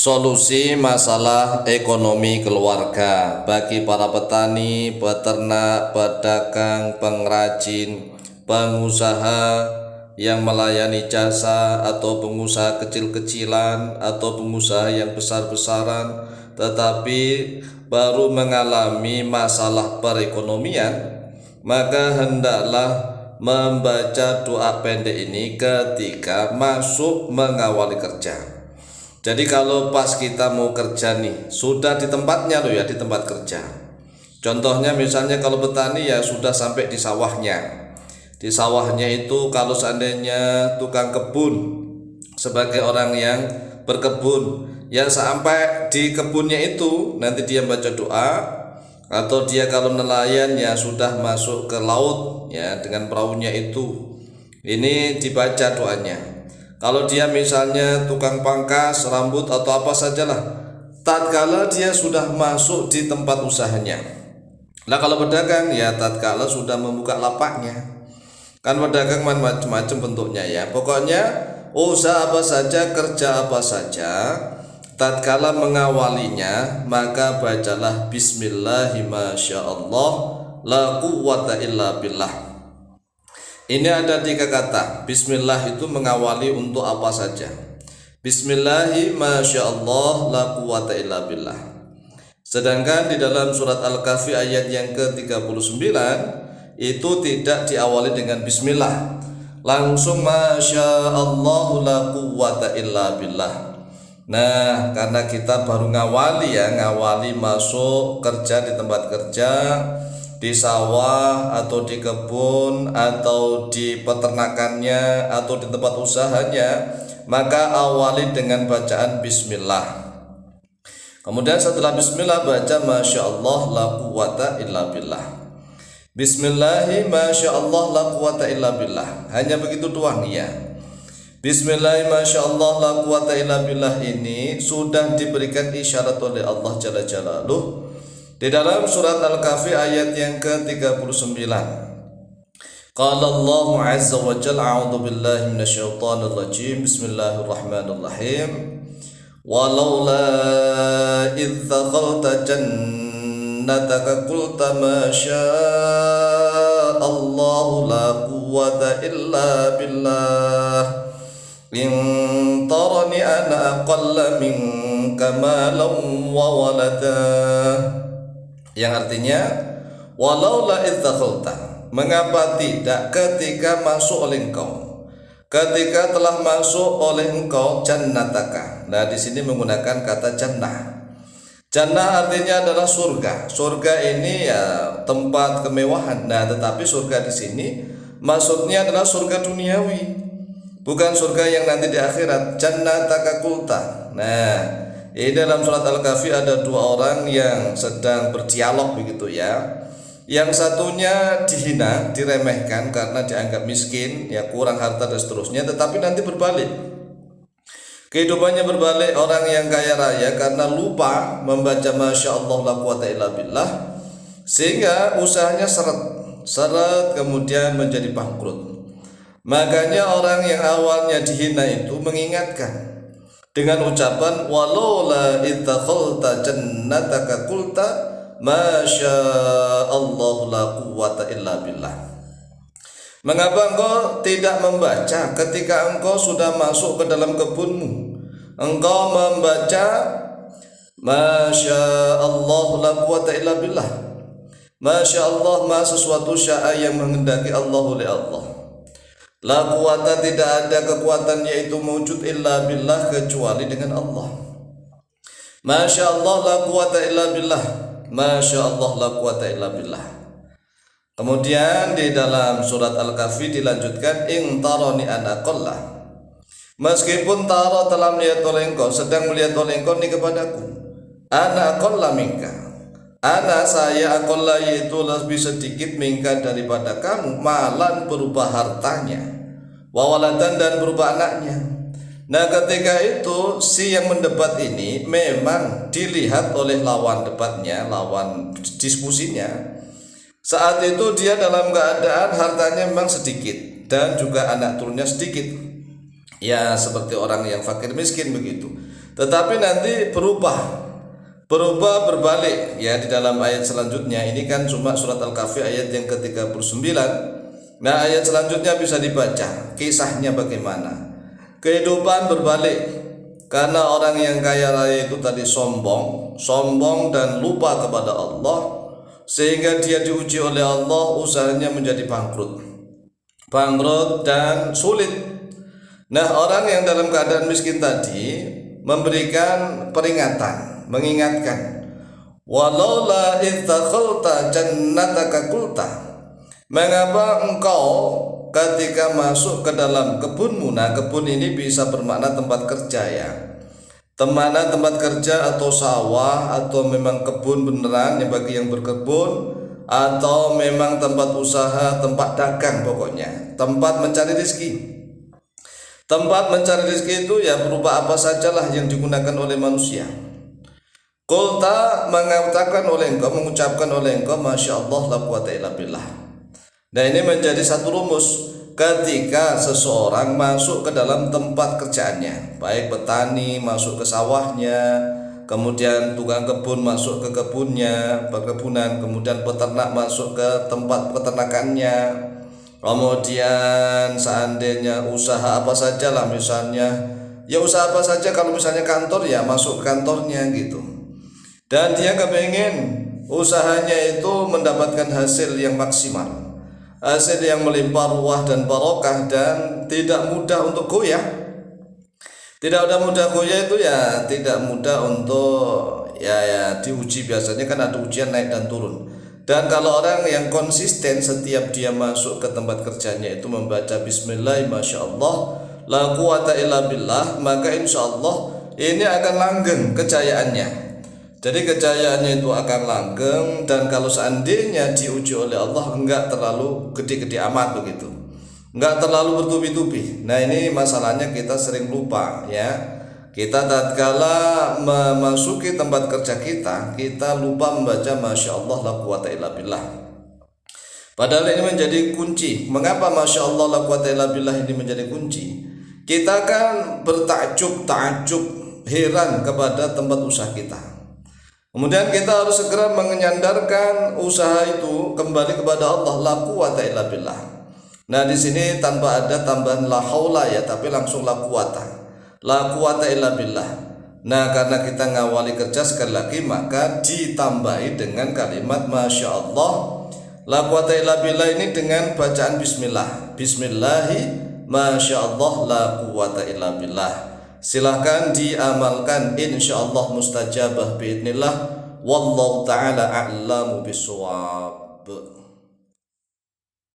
Solusi masalah ekonomi keluarga bagi para petani, peternak, pedagang, pengrajin, pengusaha yang melayani jasa atau pengusaha kecil-kecilan atau pengusaha yang besar-besaran tetapi baru mengalami masalah perekonomian, maka hendaklah membaca doa pendek ini ketika masuk mengawali kerja. Jadi kalau pas kita mau kerja nih, sudah di tempatnya loh ya, di tempat kerja. Contohnya misalnya kalau petani ya sudah sampai di sawahnya. Di sawahnya itu kalau seandainya tukang kebun sebagai orang yang berkebun, ya sampai di kebunnya itu nanti dia baca doa. Atau dia kalau nelayan ya sudah masuk ke laut ya dengan perahunya itu. Ini dibaca doanya. Kalau dia misalnya tukang pangkas rambut atau apa sajalah, tatkala dia sudah masuk di tempat usahanya. Nah kalau pedagang ya tatkala sudah membuka lapaknya. Kan pedagang macam-macam bentuknya ya. Pokoknya usaha apa saja, kerja apa saja, tatkala mengawalinya maka bacalah bismillahirrahmanirrahim, la quwwata illa billah. Ini ada 3 kata. Bismillah itu mengawali untuk apa saja. Bismillahi masyaallah la quwwata illa billah. Sedangkan di dalam surat Al-Kahfi ayat yang ke-39 itu tidak diawali dengan bismillah. Langsung masyaallah la quwwata illa billah. Nah, karena kita baru ngawali masuk kerja di tempat kerja, di sawah atau di kebun atau di peternakannya atau di tempat usahanya, maka awali dengan bacaan bismillah. Kemudian setelah bismillah baca masyaallah la quwwata illa billah. Bismillahi masyaallah la quwwata illa billah. Hanya begitu doang ya. Bismillahi masyaallah la quwwata illa billah ini sudah diberikan isyarat oleh Allah Jalla Jalaluh di dalam surat Al-Kahfi ayat yang ke-39. Qala Allah Azza wa Jalla, a'udzu billahi minasyaitonir rajim. Bismillahirrahmanirrahim. Walaula idz dakhalta jannataka qulta ma syaa Allah la quwwata illa billah. In tarani ana aqalla minka malan wa walada. Yang artinya walaula idzakhalta, mengapa tidak ketika masuk oleh engkau, ketika telah masuk oleh engkau jannataka. Nah di sini menggunakan kata jannah. Jannah artinya adalah surga. Surga ini ya tempat kemewahan. Nah tetapi surga di sini maksudnya adalah surga duniawi, bukan surga yang nanti di akhirat. Jannataka kulta. Nah di dalam surat Al-Kahfi ada 2 orang yang sedang berdialog begitu ya. Yang satunya dihina, diremehkan karena dianggap miskin, ya kurang harta dan seterusnya, tetapi nanti berbalik. Kehidupannya berbalik, orang yang kaya raya karena lupa membaca masyaallah la quwwata illa billah sehingga usahanya seret kemudian menjadi bangkrut. Makanya orang yang awalnya dihina itu mengingatkan dengan ucapan walaula idzakhalta jannataka qulta masyaallah la quwwata illa billah. Mengapa engkau tidak membaca ketika engkau sudah masuk ke dalam kebunmu? Engkau membaca masyaallah la quwwata illa billah. Masyaallah ma sesuatu syaa yang menghendaki Allah oleh Allah. La quwata, tidak ada kekuatan yaitu wujud illa billah kecuali dengan Allah. Masyaallah la quwata illa billah. Masyaallah la quwata illa billah. Kemudian di dalam surat Al-Kahfi dilanjutkan in tarani ana qallah. Meskipun tara telah melihat oleh engkau, sedang melihat oleh engkau ni kepadaku. Ana qalla minka. Ana saya aqalla yaitu lebih sedikit minka daripada kamu, malan berupa hartanya, wawalatan dan berupa anaknya. Nah ketika itu si yang mendebat ini memang dilihat oleh lawan debatnya, lawan diskusinya. Saat itu dia dalam keadaan hartanya memang sedikit dan juga anak turunnya sedikit. Ya seperti orang yang fakir miskin begitu. Tetapi nanti berubah berbalik ya di dalam ayat selanjutnya. Ini kan cuma surat Al-Kahfi ayat yang ke-39. Nah, ayat selanjutnya bisa dibaca kisahnya bagaimana. Kehidupan berbalik karena orang yang kaya raya itu tadi sombong dan lupa kepada Allah, sehingga dia diuji oleh Allah, usahanya menjadi bangkrut dan sulit. Nah, orang yang dalam keadaan miskin tadi memberikan peringatan, mengingatkan, walaula idz dakhalta jannataka qulta, mengapa engkau ketika masuk ke dalam kebunmu. Nah, kebun ini bisa bermakna tempat kerja ya, tempat kerja atau sawah, atau memang kebun beneran yang bagi yang berkebun, atau memang tempat usaha, tempat dagang, pokoknya tempat mencari rezeki. Tempat mencari rezeki itu ya berupa apa sajalah yang digunakan oleh manusia. Qulta, mengucapkan oleh engkau Masya Allah la quwata illa billah. Nah, ini menjadi satu rumus ketika seseorang masuk ke dalam tempat kerjaannya, baik petani masuk ke sawahnya, kemudian tukang kebun masuk ke perkebunan, kemudian peternak masuk ke tempat peternakannya, kemudian seandainya usaha apa saja lah, misalnya ya usaha apa saja, kalau misalnya kantor ya masuk ke kantornya gitu, dan dia kepengen usahanya itu mendapatkan hasil yang maksimal, hasil yang melimpah ruah dan barokah, dan tidak mudah untuk goyah. Tidak mudah goyah itu ya tidak mudah untuk ya diuji. Biasanya kan ada ujian naik dan turun. Dan kalau orang yang konsisten setiap dia masuk ke tempat kerjanya itu membaca bismillah masya Allah la quwata illa billah, maka insya Allah ini akan langgeng kejayaannya. Jadi kejayaannya itu akan langgeng, dan kalau seandainya diuji oleh Allah enggak terlalu gede-gede amat begitu, enggak terlalu bertubi-tubi. Nah, ini masalahnya kita sering lupa ya. Kita tatkala memasuki tempat kerja kita lupa membaca Masya Allah la quwata illa billah. Padahal ini menjadi kunci. Mengapa Masya Allah la quwata illa billah ini menjadi kunci? Kita kan bertakjub, heran kepada tempat usaha kita. Kemudian kita harus segera menyandarkan usaha itu kembali kepada Allah, la quwata illa billah. Nah, di sini tanpa ada tambahan la haula ya, tapi langsung la quwata illa billah. Nah, karena kita ngawali kerja sekali lagi, maka ditambahi dengan kalimat Masya Allah la quwata illa billah ini dengan bacaan bismillah. Bismillahi Masya Allah la quwata illa billah. Silahkan diamalkan, insyaallah mustajabah biidnillah. Wallahu ta'ala a'lamu bishawab.